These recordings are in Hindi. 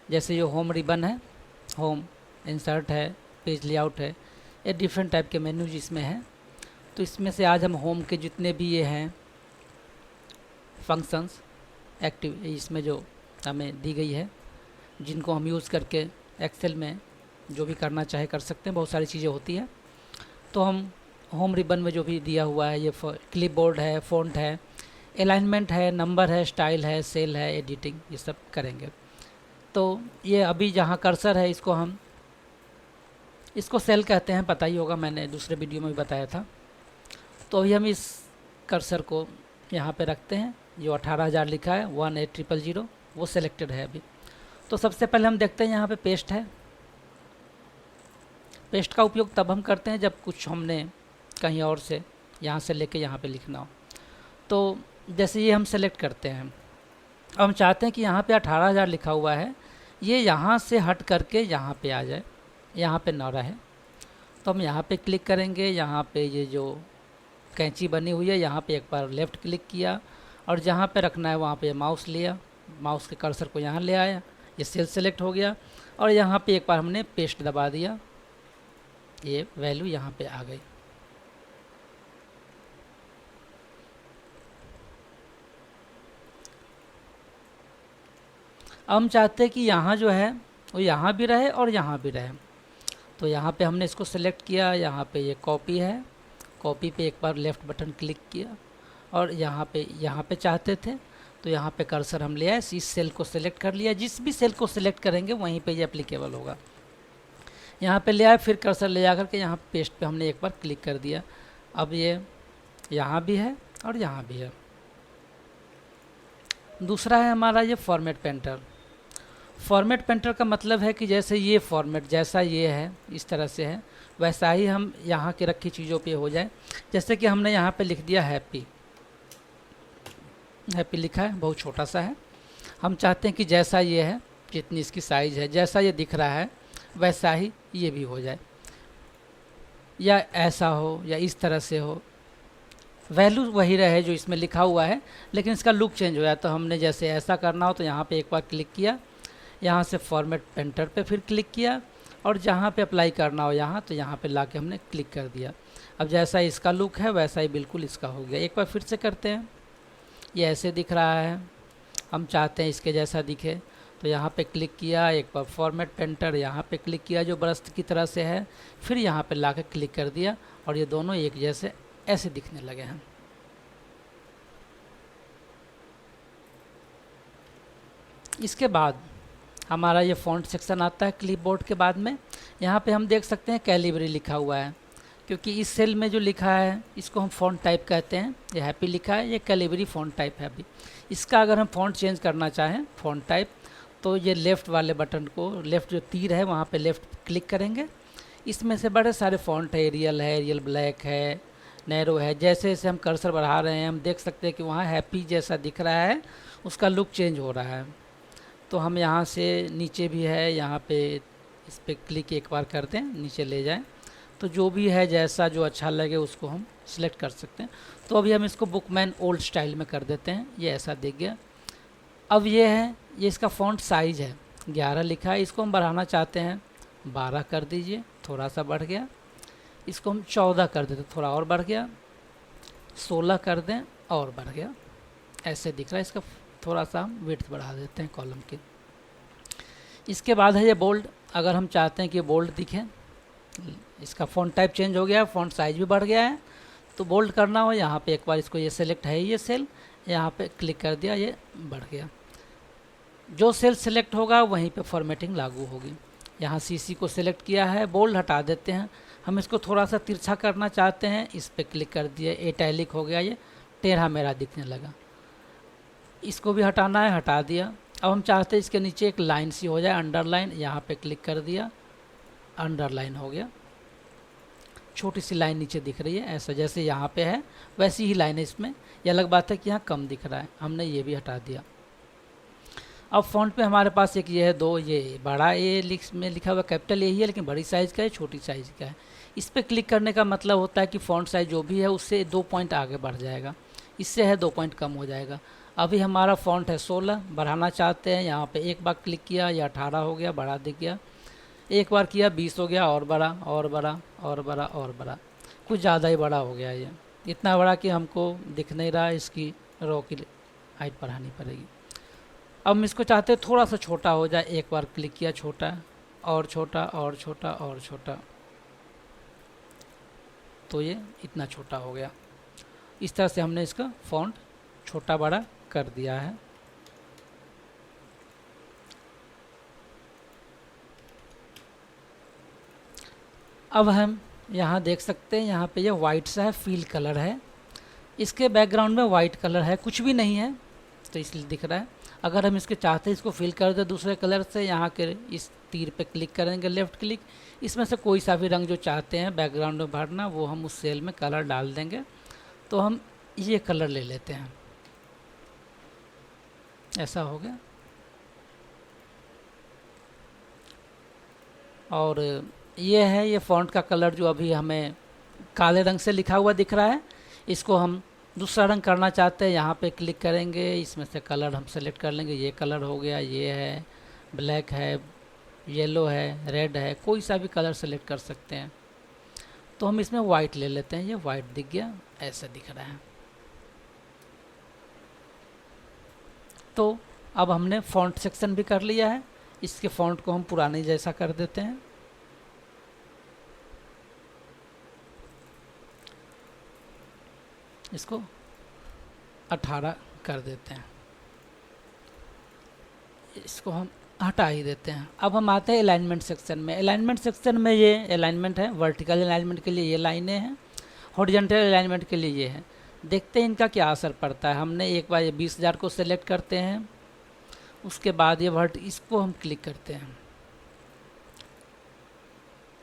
जैसे ये होम रिबन है, होम, इंसर्ट है, पेज लेआउट है, ये डिफरेंट टाइप के मेन्यूज इसमें हैं। तो इसमें से आज हम होम के जितने भी ये हैं फंक्शंस एक्टिव इसमें जो हमें दी गई है, जिनको हम यूज़ करके एक्सेल में जो भी करना चाहे कर सकते हैं, बहुत सारी चीज़ें होती हैं। तो हम होम रिबन में जो भी दिया हुआ है, ये क्लिपबोर्ड है, फ़ॉन्ट है, अलाइनमेंट है, नंबर है, स्टाइल है, सेल है, एडिटिंग, ये सब करेंगे। तो ये अभी जहाँ कर्सर है इसको सेल कहते हैं, पता ही होगा, मैंने दूसरे वीडियो में भी बताया था। तो अभी हम इस कर्सर को यहाँ पे रखते हैं, जो 18,000 लिखा है 18,000 वो सिलेक्टेड है अभी। तो सबसे पहले हम देखते हैं यहाँ पे पेस्ट है। पेस्ट का उपयोग तब हम करते हैं जब कुछ हमने कहीं और से यहाँ से लेके यहाँ पे लिखना हो। तो जैसे ये हम सेलेक्ट करते हैं, अब हम चाहते हैं कि यहाँ पे 18,000 लिखा हुआ है, ये यहाँ से हट करके यहाँ पे आ जाए, यहाँ पे ना रहे। तो हम यहाँ पे क्लिक करेंगे, यहाँ पे ये जो कैंची बनी हुई है यहाँ पे एक बार लेफ़्ट क्लिक किया और जहाँ पे रखना है वहाँ पे माउस लिया, माउस के कर्सर को यहाँ ले आया, ये सेल सेलेक्ट हो गया और यहाँ पे एक बार हमने पेस्ट दबा दिया, ये वैल्यू यहाँ पे आ गई। अब हम चाहते हैं कि यहाँ जो है वो यहाँ भी रहे और यहाँ भी रहे। तो यहाँ पे हमने इसको सेलेक्ट किया, यहाँ पे ये कॉपी है, कॉपी पे एक बार लेफ़्ट बटन क्लिक किया और यहाँ पे चाहते थे तो यहाँ पे कर्सर हम ले आए, इस सेल को सेलेक्ट कर लिया। जिस भी सेल को सेलेक्ट करेंगे वहीं पे ये एप्लीकेबल होगा। यहाँ पे ले आए, फिर कर्सर ले जा करके यहाँ पेस्ट पे हमने एक बार क्लिक कर दिया। अब ये यहाँ भी है और यहाँ भी है। दूसरा है हमारा ये फॉर्मेट पेंटर। फॉर्मेट पेंटर का मतलब है कि जैसे ये फॉर्मेट जैसा ये है इस तरह से है, वैसा ही हम यहाँ के रखी चीज़ों पे हो जाए। जैसे कि हमने यहाँ पे लिख दिया हैप्पी, हैप्पी लिखा है, बहुत छोटा सा है। हम चाहते हैं कि जैसा ये है, जितनी इसकी साइज़ है, जैसा ये दिख रहा है वैसा ही ये भी हो जाए, या ऐसा हो या इस तरह से हो, वैल्यू वही रहे जो इसमें लिखा हुआ है, लेकिन इसका लुक चेंज हो जाए। तो हमने जैसे ऐसा करना हो तो यहाँ पे एक बार क्लिक किया, यहाँ से फॉर्मेट पेंटर पे फिर क्लिक किया और जहाँ पे अप्लाई करना हो यहाँ, तो यहाँ पे लाके हमने क्लिक कर दिया। अब जैसा इसका लुक है वैसा ही बिल्कुल इसका हो गया। एक बार फिर से करते हैं, ये ऐसे दिख रहा है, हम चाहते हैं इसके जैसा दिखे, तो यहाँ पे क्लिक किया, एक बार फॉर्मेट पेंटर यहाँ पे क्लिक किया जो ब्रश की तरह से है, फिर यहाँ पे लाके क्लिक कर दिया और ये दोनों एक जैसे ऐसे दिखने लगे हैं। इसके बाद हमारा ये फ़ॉन्ट सेक्शन आता है क्लिपबोर्ड के बाद में। यहाँ पे हम देख सकते हैं कैलिबरी लिखा हुआ है, क्योंकि इस सेल में जो लिखा है इसको हम फ़ॉन्ट टाइप कहते हैं। ये हैप्पी लिखा है, ये कैलिबरी फ़ॉन्ट टाइप है। अभी इसका अगर हम फ़ॉन्ट चेंज करना चाहें फ़ॉन्ट टाइप, तो ये लेफ़्ट वाले बटन को, लेफ़्ट जो तीर है वहाँ पे लेफ़्ट क्लिक करेंगे। इसमें से बड़े सारे फ़ॉन्ट है, एरियल ब्लैक है, नैरो है। जैसे जैसे हम कर्सर बढ़ा रहे हैं हम देख सकते हैं कि वहाँ हैप्पी जैसा दिख रहा है, उसका लुक चेंज हो रहा है। तो हम यहाँ से नीचे भी है, यहाँ पे इस पर क्लिक एक बार कर दें, नीचे ले जाएं, तो जो भी है जैसा जो अच्छा लगे उसको हम सिलेक्ट कर सकते हैं। तो अभी हम इसको बुकमैन ओल्ड स्टाइल में कर देते हैं, ये ऐसा दिख गया। अब ये है, ये इसका फ़ॉन्ट साइज़ है 11 लिखा है, इसको हम बढ़ाना चाहते हैं 12 कर दीजिए, थोड़ा सा बढ़ गया। इसको हम 14 कर देते, थोड़ा और बढ़ गया, 16 कर दें और बढ़ गया, ऐसे दिख रहा है। इसका थोड़ा सा हम विड्थ बढ़ा देते हैं कॉलम के। इसके बाद है ये बोल्ड। अगर हम चाहते हैं कि बोल्ड दिखे, इसका फ़ॉन्ट टाइप चेंज हो गया है, फ़ॉन्ट साइज भी बढ़ गया है, तो बोल्ड करना हो यहाँ पे एक बार इसको, ये सेलेक्ट है ये सेल, यहाँ पे क्लिक कर दिया, ये बढ़ गया। जो सेल सेलेक्ट होगा वहीं पे फॉर्मेटिंग लागू होगी। यहाँ सीसी को सेलेक्ट किया है, बोल्ड हटा देते हैं। हम इसको थोड़ा सा तिरछा करना चाहते हैं, इस पर क्लिक कर दिया, इटैलिक हो गया, ये टेढ़ा मेढ़ा दिखने लगा। इसको भी हटाना है, हटा दिया। अब हम चाहते हैं इसके नीचे एक लाइन सी हो जाए, अंडरलाइन, यहाँ पे क्लिक कर दिया, अंडरलाइन हो गया, छोटी सी लाइन नीचे दिख रही है। ऐसा जैसे यहाँ पे है वैसी ही लाइन है इसमें। ये अलग बात है कि यहाँ कम दिख रहा है, हमने ये भी हटा दिया। अब फ़ॉन्ट पे हमारे पास एक ये है, दो, ये बड़ा ए में लिखा हुआ कैपिटल यही है, लेकिन बड़ी साइज़ का है, छोटी साइज़ का है। इस पर क्लिक करने का मतलब होता है कि फ़ॉन्ट साइज़ जो भी है उससे 2 पॉइंट आगे बढ़ जाएगा, इससे है 2 पॉइंट कम हो जाएगा। अभी हमारा फ़ॉन्ट है 16, बढ़ाना चाहते हैं, यहाँ पे एक बार क्लिक किया या 18 हो गया, बढ़ा दिख गया, एक बार किया 20 हो गया, और बड़ा और बड़ा और बड़ा और बड़ा, कुछ ज़्यादा ही बड़ा हो गया ये, इतना बड़ा कि हमको दिख नहीं रहा, इसकी रो की हाइट बढ़ानी पड़ेगी। अब हम इसको चाहते हैं थोड़ा सा छोटा हो जाए, एक बार क्लिक किया, छोटा और छोटा और छोटा और छोटा, तो ये इतना छोटा हो गया। इस तरह से हमने इसका फ़ॉन्ट छोटा बड़ा कर दिया है। अब हम यहाँ देख सकते हैं, यहाँ पे ये वाइट सा है, फील कलर है, इसके बैकग्राउंड में वाइट कलर है, कुछ भी नहीं है तो इसलिए दिख रहा है। अगर हम इसके चाहते हैं इसको फिल कर दे दूसरे कलर से, यहाँ के इस तीर पे क्लिक करेंगे, लेफ़्ट क्लिक, इसमें से कोई सा भी रंग जो चाहते हैं बैकग्राउंड में भरना, वो हम उस सेल में कलर डाल देंगे। तो हम ये कलर ले लेते हैं, ऐसा हो गया। और ये है ये फ़ॉन्ट का कलर जो अभी हमें काले रंग से लिखा हुआ दिख रहा है, इसको हम दूसरा रंग करना चाहते हैं, यहाँ पे क्लिक करेंगे, इसमें से कलर हम सेलेक्ट कर लेंगे, ये कलर हो गया, ये है, ब्लैक है, येलो है, रेड है, कोई सा भी कलर सेलेक्ट कर सकते हैं। तो हम इसमें वाइट ले लेते हैं, ये वाइट दिख गया, ऐसा दिख रहा है। तो अब हमने फ़ॉन्ट सेक्शन भी कर लिया है, इसके फ़ॉन्ट को हम पुराने जैसा कर देते हैं। इसको 18 कर देते हैं, इसको हम हटा ही देते हैं। अब हम आते हैं अलाइनमेंट सेक्शन में। अलाइनमेंट सेक्शन में ये अलाइनमेंट है, वर्टिकल अलाइनमेंट के लिए ये लाइनें हैं, हॉरिजॉन्टल अलाइनमेंट के लिए ये है। देखते हैं इनका क्या असर पड़ता है। हमने एक बार ये 20,000 को सेलेक्ट करते हैं, उसके बाद ये इसको हम क्लिक करते हैं,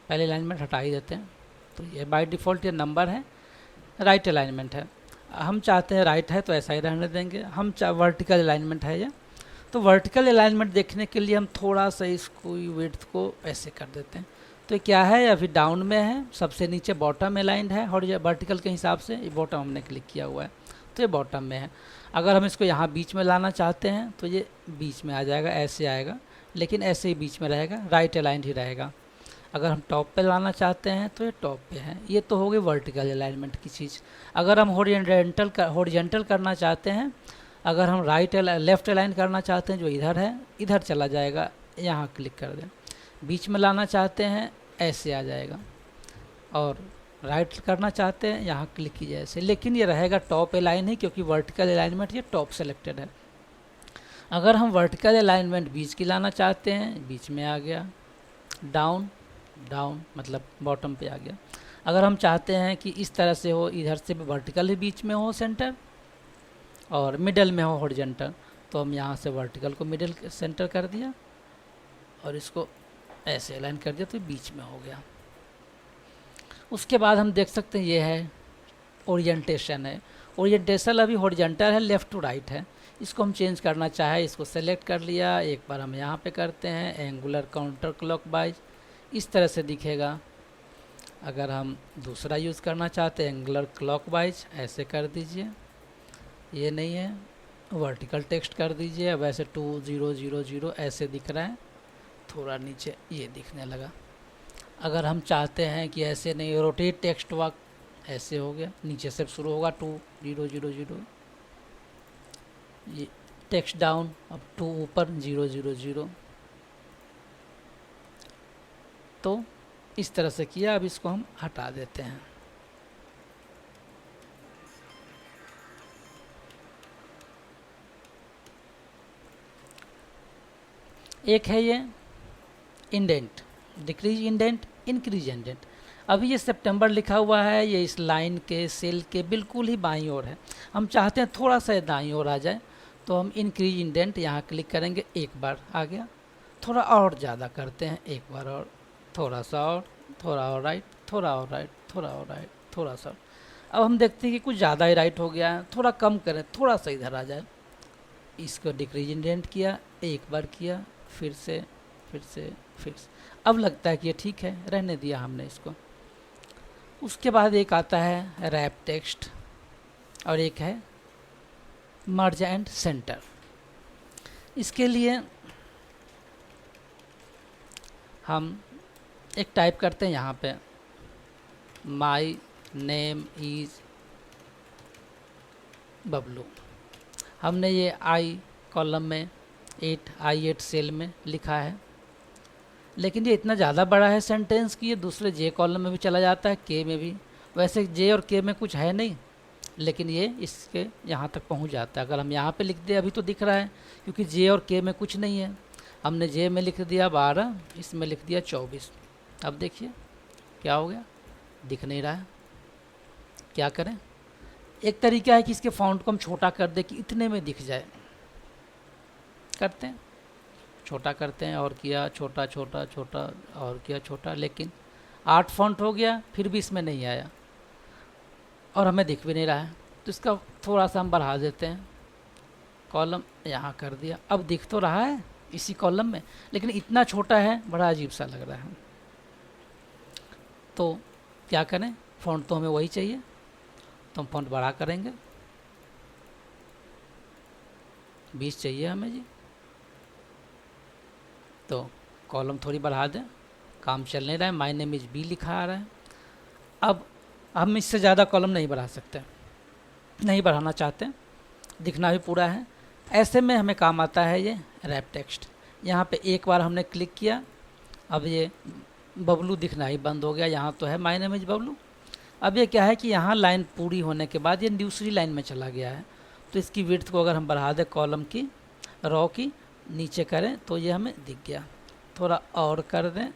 पहले अलाइनमेंट हटा ही देते हैं। तो ये बाय डिफ़ॉल्ट ये नंबर है, राइट अलाइनमेंट है। हम चाहते हैं राइट है तो ऐसा ही रहने देंगे। हम वर्टिकल अलाइनमेंट है ये, तो वर्टिकल अलाइनमेंट देखने के लिए हम थोड़ा सा इसको विड्थ को ऐसे कर देते हैं। तो क्या है, अभी डाउन में है, सबसे नीचे बॉटम अलाइंड है, और वर्टिकल के हिसाब से ये बॉटम हमने क्लिक किया हुआ है, तो ये बॉटम में है। अगर हम इसको यहाँ बीच में लाना चाहते हैं तो ये बीच में आ जाएगा, ऐसे आएगा, लेकिन ऐसे ही बीच में रहेगा, राइट अलाइंड ही रहेगा। अगर हम टॉप पे लाना चाहते हैं तो ये टॉप पे है। ये तो हो गई वर्टिकल अलाइनमेंट की चीज़। अगर हम हॉरिजॉन्टल करना चाहते हैं, अगर हम लेफ़्ट अलाइन करना चाहते हैं, जो इधर है इधर चला जाएगा, यहाँ क्लिक कर दें। बीच में लाना चाहते हैं, ऐसे आ जाएगा, और राइट करना चाहते हैं, यहाँ क्लिक कीजिए ऐसे, लेकिन ये रहेगा टॉप अलाइन ही, क्योंकि वर्टिकल अलाइनमेंट ये टॉप सेलेक्टेड है। अगर हम वर्टिकल अलाइनमेंट बीच की लाना चाहते हैं, बीच में आ गया, डाउन डाउन मतलब बॉटम पे आ गया। अगर हम चाहते हैं कि इस तरह से हो, इधर से भी वर्टिकल ही बीच में हो सेंटर, और मिडल में हो हॉरिजॉन्टल, तो हम यहाँ से वर्टिकल को मिडल सेंटर कर दिया और इसको ऐसे अलाइन कर दिया, तो बीच में हो गया। उसके बाद हम देख सकते हैं ये है ओरिएंटेशन है। ओरिएंटेशन अभी हॉरिजॉन्टल है, लेफ़्ट टू राइट है। इसको हम चेंज करना चाहे, इसको सेलेक्ट कर लिया, एक बार हम यहाँ पे करते हैं, एंगुलर काउंटर क्लॉकवाइज, इस तरह से दिखेगा। अगर हम दूसरा यूज़ करना चाहते हैं, एंगुलर क्लॉकवाइज, ऐसे कर दीजिए, ये नहीं है, वर्टिकल टेक्स्ट कर दीजिए। अब ऐसे 2000 ऐसे दिख रहा है, थोड़ा नीचे ये दिखने लगा। अगर हम चाहते हैं कि ऐसे नहीं, रोटेट टेक्स्ट वर्क, ऐसे हो गया, नीचे से शुरू होगा 2000, ये टेक्स्ट डाउन, अब 2 ऊपर 000। तो इस तरह से किया। अब इसको हम हटा देते हैं। एक है ये indent, decrease indent, increase indent. अभी ये सितंबर लिखा हुआ है, ये इस लाइन के सेल के बिल्कुल ही बाईं ओर है। हम चाहते हैं थोड़ा सा दाईं ओर आ जाए, तो हम इंक्रीज इंडेंट यहाँ क्लिक करेंगे, एक बार आ गया। थोड़ा और ज़्यादा करते हैं, एक बार और, थोड़ा सा और, थोड़ा और राइट, थोड़ा और राइट, थोड़ा और राइट, थोड़ा सा। अब हम देखते हैं कि कुछ ज़्यादा ही राइट हो गया है, थोड़ा कम करें, थोड़ा सा इधर आ जाए। इसको डिक्रीज इंडेंट किया, एक बार किया, फिर से फिर से फिर से। अब लगता है कि ये ठीक है, रहने दिया हमने इसको। उसके बाद एक आता है रैप टेक्स्ट और एक है मर्ज एंड सेंटर। इसके लिए हम एक टाइप करते हैं यहाँ पे, माई नेम इज बबलू। हमने ये आई कॉलम में 8 सेल में लिखा है, लेकिन ये इतना ज़्यादा बड़ा है सेंटेंस कि ये दूसरे जे कॉलम में भी चला जाता है, के में भी। वैसे जे और के में कुछ है नहीं, लेकिन ये इसके यहाँ तक पहुँच जाता है। अगर हम यहाँ पे लिख दें, अभी तो दिख रहा है क्योंकि जे और के में कुछ नहीं है। हमने जे में लिख दिया 12, इसमें लिख दिया 24। अब देखिए क्या हो गया, दिख नहीं रहा है। क्या करें? एक तरीका है कि इसके फ़ॉन्ट को हम छोटा कर दें कि इतने में दिख जाए। करते हैं, छोटा करते हैं, और किया छोटा छोटा छोटा, और किया छोटा, लेकिन 8 फ़ॉन्ट हो गया, फिर भी इसमें नहीं आया और हमें दिख भी नहीं रहा है। तो इसका थोड़ा सा हम बढ़ा देते हैं, कॉलम यहाँ कर दिया। अब दिख तो रहा है इसी कॉलम में, लेकिन इतना छोटा है, बड़ा अजीब सा लग रहा है। तो क्या करें? फ़ॉन्ट तो हमें वही चाहिए, तो हम फ़ॉन्ट बड़ा करेंगे। 20 चाहिए हमें जी, तो कॉलम थोड़ी बढ़ा दें, काम चल नहीं रहा है। माय नेम इज बी लिखा आ रहा है। अब हम इससे ज़्यादा कॉलम नहीं बढ़ा सकते, नहीं बढ़ाना चाहते, दिखना भी पूरा है। ऐसे में हमें काम आता है ये रैप टेक्स्ट। यहाँ पे एक बार हमने क्लिक किया, अब ये बबलू दिखना ही बंद हो गया। यहाँ तो है माय नेम इज बबलू। अब ये क्या है कि यहाँ लाइन पूरी होने के बाद ये दूसरी लाइन में चला गया है। तो इसकी विड्थ को अगर हम बढ़ा दें, कॉलम की रो की नीचे करें, तो ये हमें दिख गया। थोड़ा और कर दें,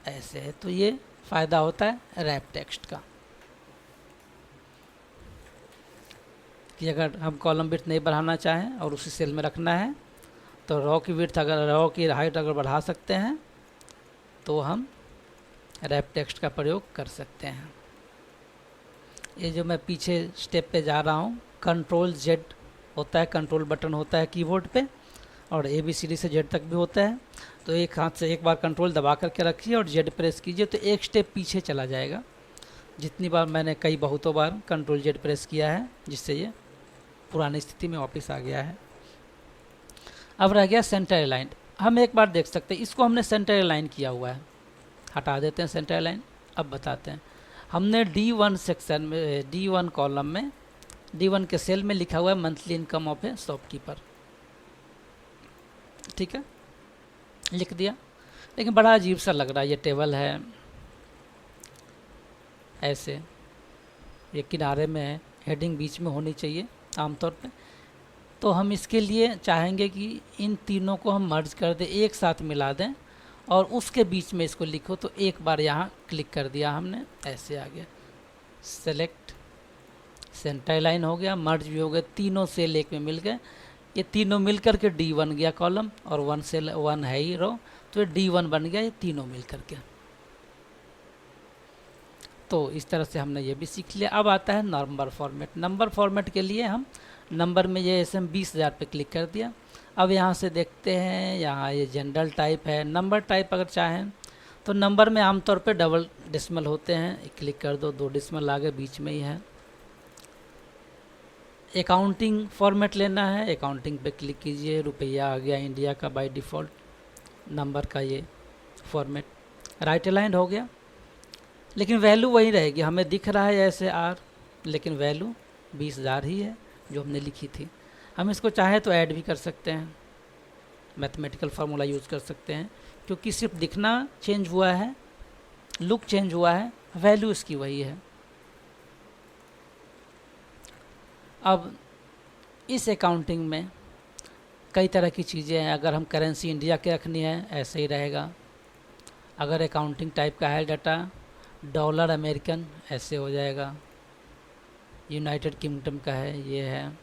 ऐसे है। तो ये फ़ायदा होता है रैप टेक्स्ट का कि अगर हम कॉलम विड्थ नहीं बढ़ाना चाहें और उसी सेल में रखना है, तो रो की विड्थ, अगर रो की हाइट अगर बढ़ा सकते हैं, तो हम रैप टेक्स्ट का प्रयोग कर सकते हैं। ये जो मैं पीछे स्टेप पे जा रहा हूँ, कंट्रोल जेड होता है, कंट्रोल बटन होता है कीबोर्ड पे, और ABCD से जेड तक भी होता है। तो एक हाथ से एक बार कंट्रोल दबा करके रखिए और जेड प्रेस कीजिए, तो एक स्टेप पीछे चला जाएगा। जितनी बार मैंने बहुतों बार कंट्रोल जेड प्रेस किया है, जिससे ये पुरानी स्थिति में वापस आ गया है। अब रह गया सेंटर अलाइंड। हम एक बार देख सकते हैं, इसको हमने सेंटर अलाइन किया हुआ है, हटा देते हैं सेंटर अलाइन। अब बताते हैं, हमने D1 सेक्शन में, D1 कॉलम में, D1 के सेल में लिखा हुआ है monthly income of A shopkeeper. ठीक है, लिख दिया, लेकिन बड़ा अजीब सा लग रहा है। ये टेबल है ऐसे, ये किनारे में है, हेडिंग बीच में होनी चाहिए आमतौर पे। तो हम इसके लिए चाहेंगे कि इन तीनों को हम मर्ज कर दें, एक साथ मिला दें, और उसके बीच में इसको लिखो। तो एक बार यहाँ क्लिक कर दिया हमने, ऐसे आ गया। सेलेक्ट, सेंटर लाइन हो गया, मर्ज भी हो गया, तीनों सेल एक में मिल गए। ये तीनों मिल कर के D1 गया कॉलम, और 1 सेल 1 है ही रो, तो ये D1 बन गया, ये तीनों मिल कर के। तो इस तरह से हमने ये भी सीख लिया। अब आता है नंबर फॉर्मेट। नंबर फॉर्मेट के लिए हम नंबर में ये SM 20,000 पे क्लिक कर दिया। अब यहाँ से देखते हैं, यहाँ ये जनरल टाइप है। नंबर टाइप अगर चाहें तो नंबर में आमतौर पे डबल डेसिमल होते हैं, क्लिक कर दो, 2 डेसिमल आगे बीच में ही है। अकाउंटिंग फॉर्मेट लेना है, अकाउंटिंग पे क्लिक कीजिए, रुपया आ गया इंडिया का बाय डिफ़ॉल्ट, नंबर का ये फॉर्मेट। राइट अलाइंड हो गया, लेकिन वैल्यू वही रहेगी। हमें दिख रहा है ऐसे R, लेकिन वैल्यू 20,000 ही है जो हमने लिखी थी। हम इसको चाहे तो ऐड भी कर सकते हैं, मैथमेटिकल फार्मूला यूज़ कर सकते हैं, क्योंकि सिर्फ दिखना चेंज हुआ है, लुक चेंज हुआ है, वैल्यू इसकी वही है। अब इस अकाउंटिंग में कई तरह की चीज़ें हैं। अगर हम करेंसी इंडिया के रखनी है, ऐसे ही रहेगा। अगर अकाउंटिंग टाइप का है डाटा, डॉलर अमेरिकन, ऐसे हो जाएगा। यूनाइटेड किंगडम का है, ये है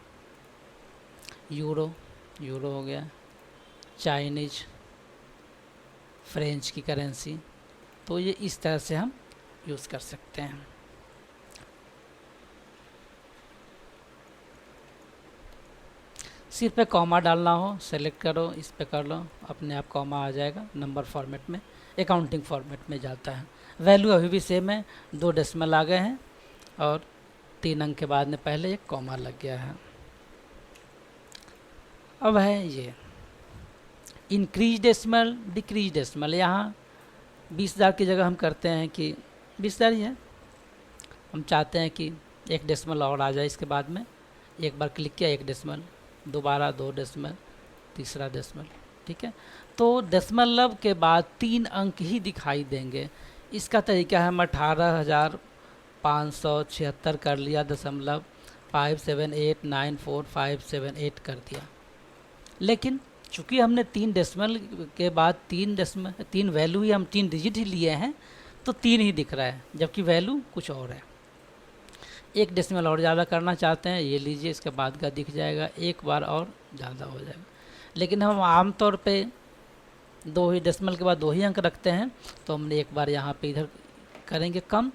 यूरो, यूरो हो गया। चाइनीज, फ्रेंच की करेंसी, तो ये इस तरह से हम यूज़ कर सकते हैं। सिर्फ पे कॉमा डालना हो, सेलेक्ट करो, इस पे कर लो, अपने आप कॉमा आ जाएगा। नंबर फॉर्मेट में, अकाउंटिंग फॉर्मेट में जाता है। वैल्यू अभी भी सेम है, 2 डेसिमल आ गए हैं और 3 अंक के बाद में पहले एक कॉमा लग गया है। अब है ये इंक्रीज डेसिमल डिक्रीज डेसिमल। यहाँ 20,000 की जगह हम करते हैं कि 20,000 ही है, हम चाहते हैं कि 1 डेसिमल और आ जाए इसके बाद में। एक बार क्लिक किया 1 डेसिमल, दोबारा 2 डेसिमल, तीसरा डेसिमल, ठीक है। तो डेसिमल के बाद 3 अंक ही दिखाई देंगे। इसका तरीका है हम 18,576 कर लिया, 5789457 कर दिया। लेकिन चूँकि हमने 3 डेसिमल के बाद 3 वैल्यू ही हम 3 डिजिट ही लिए हैं, तो 3 ही दिख रहा है, जबकि वैल्यू कुछ और है। 1 डेसिमल और ज़्यादा करना चाहते हैं, ये लीजिए, इसके बाद का दिख जाएगा, एक बार और ज़्यादा हो जाएगा। लेकिन हम आमतौर पे 2 ही डेसिमल के बाद 2 ही अंक रखते हैं, तो हमने एक बार यहाँ पे इधर करेंगे कम,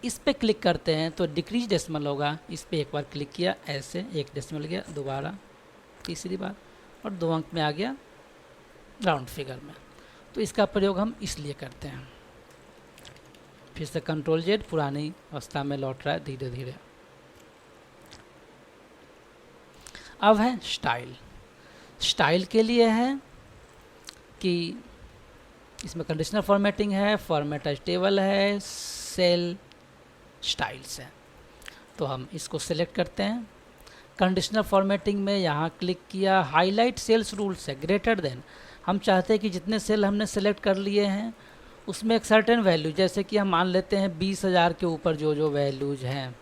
इस पे क्लिक करते हैं तो डिक्रीज डेसिमल होगा। इस पे एक बार क्लिक किया, ऐसे 1 डेसिमल गया, दोबारा, तीसरी बार, और 2 अंक में आ गया राउंड फिगर में। तो इसका प्रयोग हम इसलिए करते हैं। फिर से कंट्रोल जेड, पुरानी अवस्था में लौट रहा है धीरे धीरे। अब है स्टाइल। स्टाइल के लिए है कि इसमें कंडीशनल फॉर्मेटिंग है, फॉर्मेट एज टेबल है, सेल स्टाइल्स है। तो हम इसको सिलेक्ट करते हैं। कंडीशनल फॉर्मेटिंग में यहाँ क्लिक किया, हाईलाइट सेल्स रूल्स है, ग्रेटर देन। हम चाहते हैं कि जितने सेल हमने सेलेक्ट कर लिए हैं उसमें एक सर्टेन वैल्यू, जैसे कि हम मान लेते हैं 20,000 के ऊपर जो वैल्यूज हैं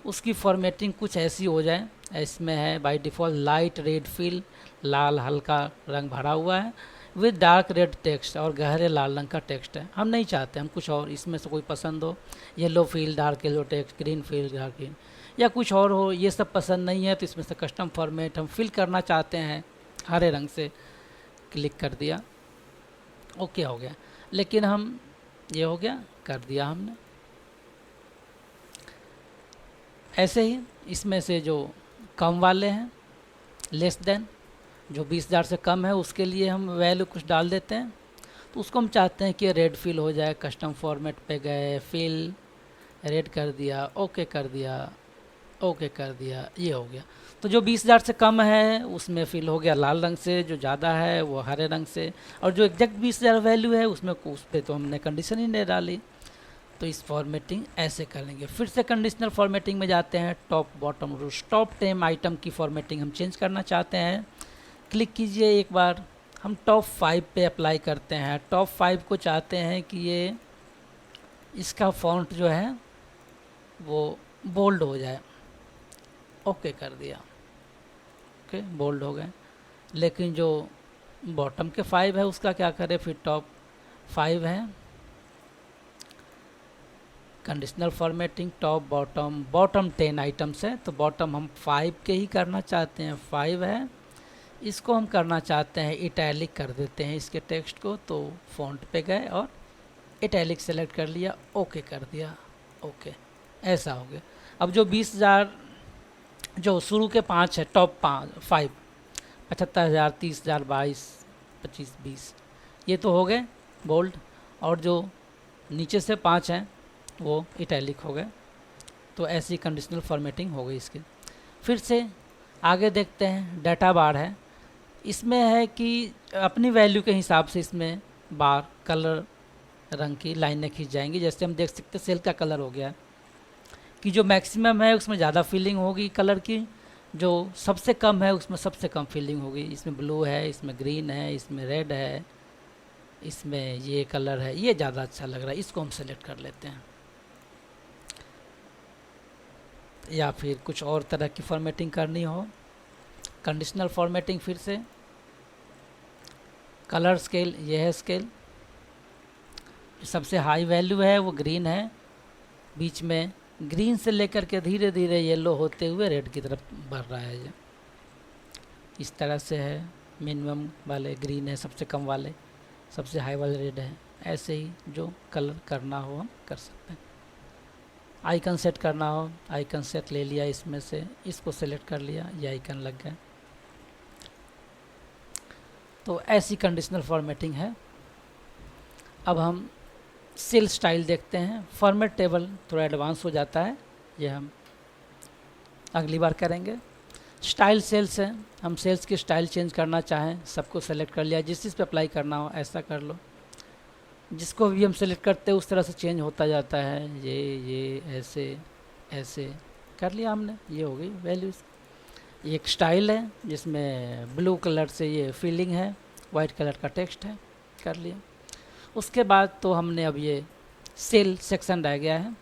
उसकी फॉर्मेटिंग कुछ ऐसी हो जाए। इसमें है by default light red fill, लाल हल्का रंग भरा हुआ है, विद डार्क रेड टेक्स्ट, और गहरे लाल रंग का टेक्स्ट है। हम नहीं चाहते, हम कुछ और इसमें से कोई पसंद हो, yellow feel dark yellow text, green feel dark green, या कुछ और हो। ये सब पसंद नहीं है तो इसमें से कस्टम फॉर्मेट हम फिल करना चाहते हैं, हरे रंग से क्लिक कर दिया, ओके हो गया। लेकिन हम ये हो गया, कर दिया हमने। ऐसे ही इसमें से जो कम वाले हैं, लेस देन, जो 20,000 से कम है उसके लिए हम वैल्यू कुछ डाल देते हैं। तो उसको हम चाहते हैं कि रेड फिल हो जाए। कस्टम फॉर्मेट पे गए, फिल रेड कर दिया, ओके कर दिया, ओके कर दिया, ये हो गया। तो जो 20,000 से कम है उसमें फिल हो गया लाल रंग से, जो ज़्यादा है वो हरे रंग से, और जो एग्जैक्ट 20,000 वैल्यू है उसमें उस पर तो हमने कंडीशन ही नहीं डाली। तो इस फॉर्मेटिंग ऐसे करेंगे। फिर से कंडीशनल फॉर्मेटिंग में जाते हैं, top bottom rules. Top 10 item की फॉर्मेटिंग हम चेंज करना चाहते हैं, क्लिक कीजिए एक बार। हम टॉप 5 पे अप्लाई करते हैं। टॉप 5 को चाहते हैं कि ये इसका फॉन्ट जो है वो बोल्ड हो जाए, ओके कर दिया, ओके बोल्ड हो गए। लेकिन जो बॉटम के 5 है उसका क्या करें, फिर टॉप 5 है conditional formatting, top bottom 10 items है, तो बॉटम हम 5 के ही करना चाहते हैं, 5 है। इसको हम करना चाहते हैं इटैलिक कर देते हैं इसके टेक्स्ट को, तो फॉन्ट पे गए और इटैलिक सेलेक्ट कर लिया, ओके कर दिया, ओके, ऐसा हो गया। अब जो 20,000 जो शुरू के 5 है, टॉप 5 75,000, 30,000, 22, 25, 20, ये तो हो गए बोल्ड, और जो नीचे से 5 हैं वो इटैलिक हो गए। तो ऐसी कंडीशनल फॉर्मेटिंग हो गई इसकी। फिर से आगे देखते हैं, डाटा बार है। इसमें है कि अपनी वैल्यू के हिसाब से इसमें बार कलर रंग की लाइनें खींच जाएंगी। जैसे हम देख सकते हैं सेल का कलर हो गया कि जो मैक्सिमम है उसमें ज़्यादा फीलिंग होगी कलर की, जो सबसे कम है उसमें सबसे कम फीलिंग होगी। इसमें ब्लू है, इसमें ग्रीन है, इसमें रेड है, इसमें ये कलर है, ये ज़्यादा अच्छा लग रहा है, इसको हम सेलेक्ट कर लेते हैं। या फिर कुछ और तरह की फॉर्मेटिंग करनी हो, कंडीशनल फॉर्मेटिंग, फिर से कलर स्केल, ये है स्केल, सबसे हाई वैल्यू है वो ग्रीन है, बीच में ग्रीन से लेकर के धीरे धीरे येलो होते हुए रेड की तरफ बढ़ रहा है। ये इस तरह से है, मिनिमम वाले ग्रीन है, सबसे कम वाले, सबसे हाई वाले रेड है। ऐसे ही जो कलर करना हो हम कर सकते हैं। आइकन सेट करना हो, आइकन सेट ले लिया, इसमें से इसको सेलेक्ट कर लिया, ये आइकन लग गया। तो ऐसी कंडीशनल फॉर्मेटिंग है। अब हम सेल स्टाइल देखते हैं। फॉर्मेट टेबल थोड़ा एडवांस हो जाता है, ये हम अगली बार करेंगे। स्टाइल सेल्स है, हम सेल्स की स्टाइल चेंज करना चाहें, सबको सेलेक्ट कर लिया, जिस चीज़ पे अप्लाई करना हो ऐसा कर लो। जिसको भी हम सेलेक्ट करते हैं उस तरह से चेंज होता जाता है, ये ऐसे ऐसे कर लिया हमने, ये हो गई वैल्यूज़। ये एक स्टाइल है जिसमें ब्लू कलर से ये फीलिंग है, वाइट कलर का टेक्स्ट है, कर लिया। उसके बाद तो हमने अब ये सेल सेक्शन रह गया है।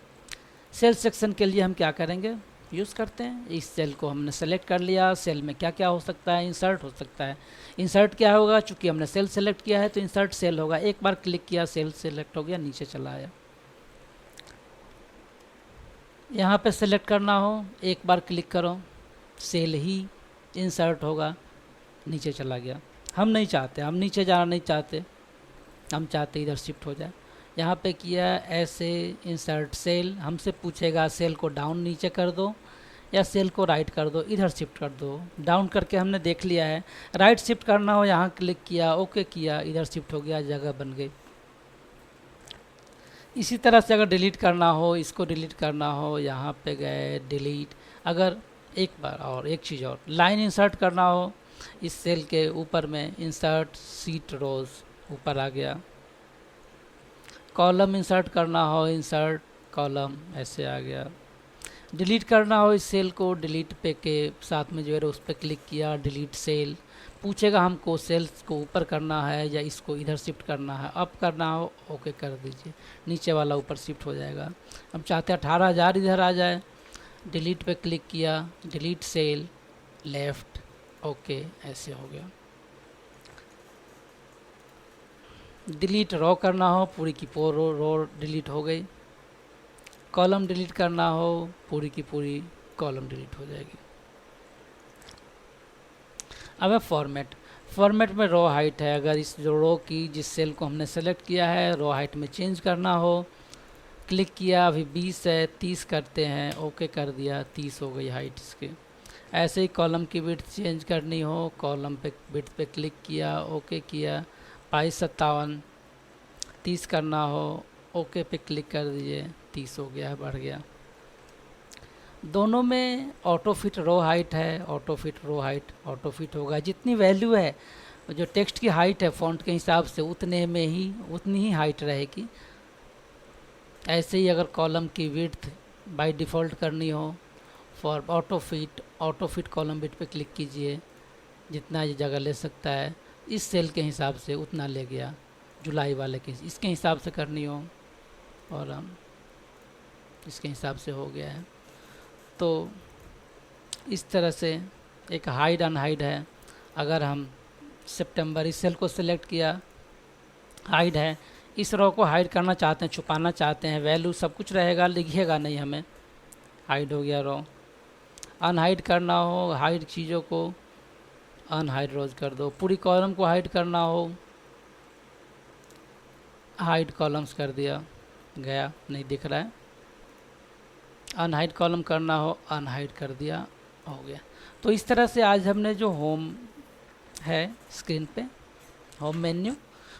सेल सेक्शन के लिए हम क्या करेंगे, यूज़ करते हैं, इस सेल को हमने सेलेक्ट कर लिया। सेल में क्या क्या हो सकता है, इंसर्ट हो सकता है। इंसर्ट क्या होगा, चूँकि हमने सेल सेलेक्ट किया है तो इंसर्ट सेल होगा, एक बार क्लिक किया सेल सेलेक्ट हो गया, नीचे चला आया। यहाँ पे सेलेक्ट करना हो, एक बार क्लिक करो, सेल ही इंसर्ट होगा, नीचे चला गया। हम नहीं चाहते, हम नीचे जाना नहीं चाहते, हम चाहते इधर शिफ्ट हो जाए। यहाँ पे किया ऐसे इंसर्ट सेल, हमसे पूछेगा सेल को डाउन नीचे कर दो या सेल को राइट कर दो, इधर शिफ्ट कर दो। डाउन करके हमने देख लिया है, राइट शिफ्ट करना हो यहाँ क्लिक किया, ओके किया, इधर शिफ्ट हो गया, जगह बन गई। इसी तरह से अगर डिलीट करना हो, इसको डिलीट करना हो, यहाँ पे गए डिलीट। अगर एक बार और एक चीज़ और, लाइन इंसर्ट करना हो इस सेल के ऊपर में, इंसर्ट सीट रोज़ ऊपर आ गया। कॉलम इंसर्ट करना हो, इंसर्ट कॉलम ऐसे आ गया। डिलीट करना हो इस सेल को, डिलीट पे के साथ में जो है उस पर क्लिक किया, डिलीट सेल। पूछेगा हमको सेल्स को ऊपर करना है या इसको इधर शिफ्ट करना है, अप करना हो ओके कर दीजिए, नीचे वाला ऊपर शिफ्ट हो जाएगा। हम चाहते हैं 18,000 इधर आ जाए, डिलीट पे क्लिक किया, डिलीट सेल, लेफ़्ट, ओके ऐसे हो गया। डिलीट रो करना हो, पूरी की पूरी रो डिलीट हो गई। कॉलम डिलीट करना हो, पूरी की पूरी कॉलम डिलीट हो जाएगी। अब है फॉर्मेट। फॉर्मेट में रो हाइट है, अगर इस जो रो की जिस सेल को हमने सेलेक्ट किया है रो हाइट में चेंज करना हो, क्लिक किया, अभी 20 है, 30 करते हैं, ओके कर दिया, 30 हो गई हाइट इसकी। ऐसे ही कॉलम की विड्थ चेंज करनी हो, कॉलम पे विड्थ पे क्लिक किया, ओके किया, 2257, 30 करना हो, ओके पे क्लिक कर दीजिए, 30 हो गया है, बढ़ गया। दोनों में ऑटो फिट रो हाइट है, auto fit row height auto fit होगा, जितनी वैल्यू है जो टेक्स्ट की हाइट है फ़ॉन्ट के हिसाब से उतनी ही हाइट रहेगी। ऐसे ही अगर कॉलम की विड्थ बाय डिफ़ॉल्ट करनी हो, for auto fit column width पे क्लिक कीजिए, जितना ये जगह ले सकता है इस सेल के हिसाब से उतना ले गया। जुलाई वाले के इसके हिसाब से करनी हो और हम इसके हिसाब से हो गया है। तो इस तरह से एक हाइड अनहाइड है। अगर हम सितंबर इस सेल को सिलेक्ट किया, हाइड है, इस रो को हाइड करना चाहते हैं, छुपाना चाहते हैं, वैल्यू सब कुछ रहेगा, लिखिएगा नहीं हमें, हाइड हो गया रो। अनहाइड करना हो, हाइड चीज़ों को अनहाइड रोज कर दो। पूरी कॉलम को हाइड करना हो, हाइड कॉलम्स कर दिया, गया नहीं दिख रहा है। अनहाइड कॉलम करना हो, अनहाइड कर दिया, हो गया। तो इस तरह से आज हमने जो होम है स्क्रीन पे, होम मेन्यू,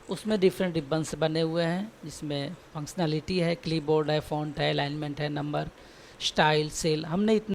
उसमें डिफरेंट रिबन्स बने हुए हैं, जिसमें फंक्शनलिटी है, क्लीबोर्ड है, फ़ॉन्ट है, अलाइनमेंट है, नंबर, स्टाइल, सेल, हमने इतने